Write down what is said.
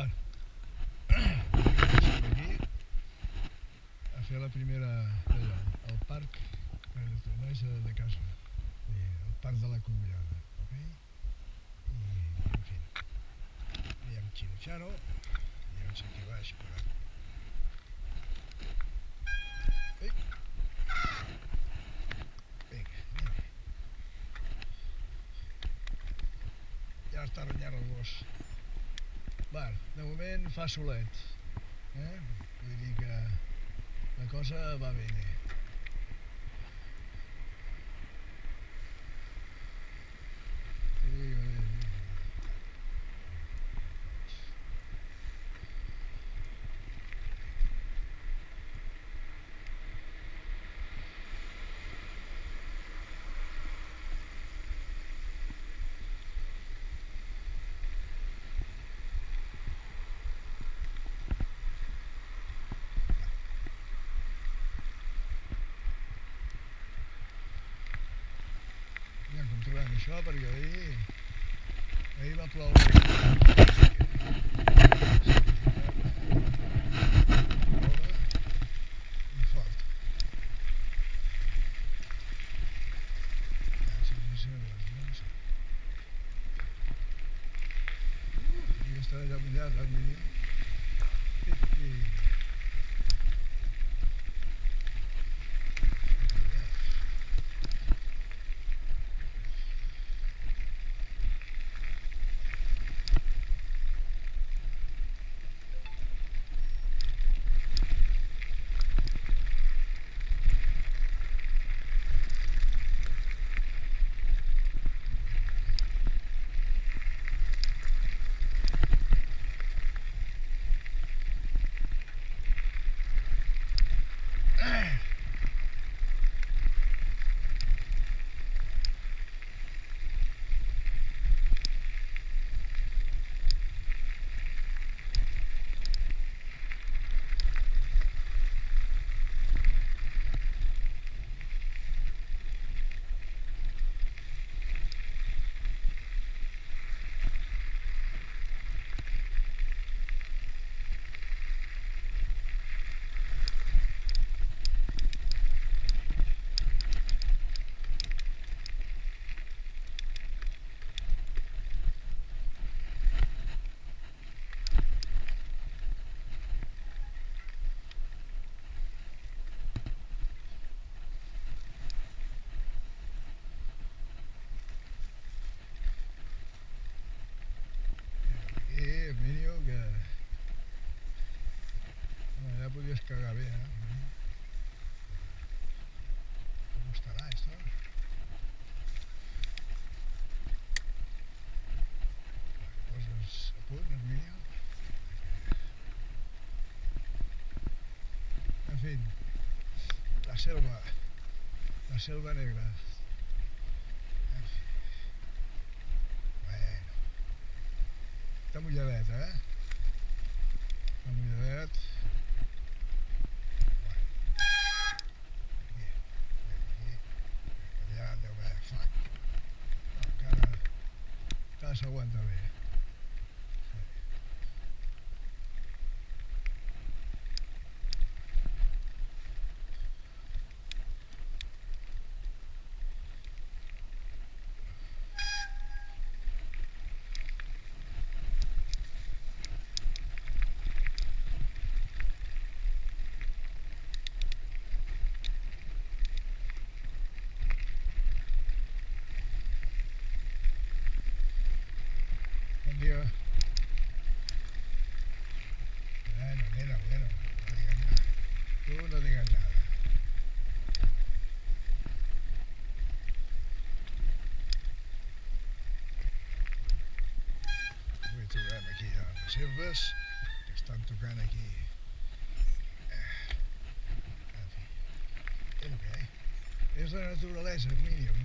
Bueno, aquí a fer la primera d'allò, al parc de nois de casa, el parc de la Cogullada, ok? I, en fi, hi ha un Chinocharo, i no sé qui baix, però... Ei! Vinga, anem. Ja està renyant el gos. Bueno, de moment fa solet, vull dir que la cosa va bé. Aviam com trobem això, perquè ahir va ploure i fort. I està allà mullat, al mínim. Vídeo que... Bueno, ya podías cagar bien, ¿Cómo estará esto? Cosas a punt, el vídeo. En fin, la selva negra. En fi. Bueno. Està mulladet, Està mulladet. Allà deu haver fang. Encara s'aguanta bé. Bon dia. Bueno, no digas nada. Tú no digas nada. Avui trobem aquí a les herbes que estan tocant aquí. En fi, és el que hi ha. És la naturalesa, Míriam.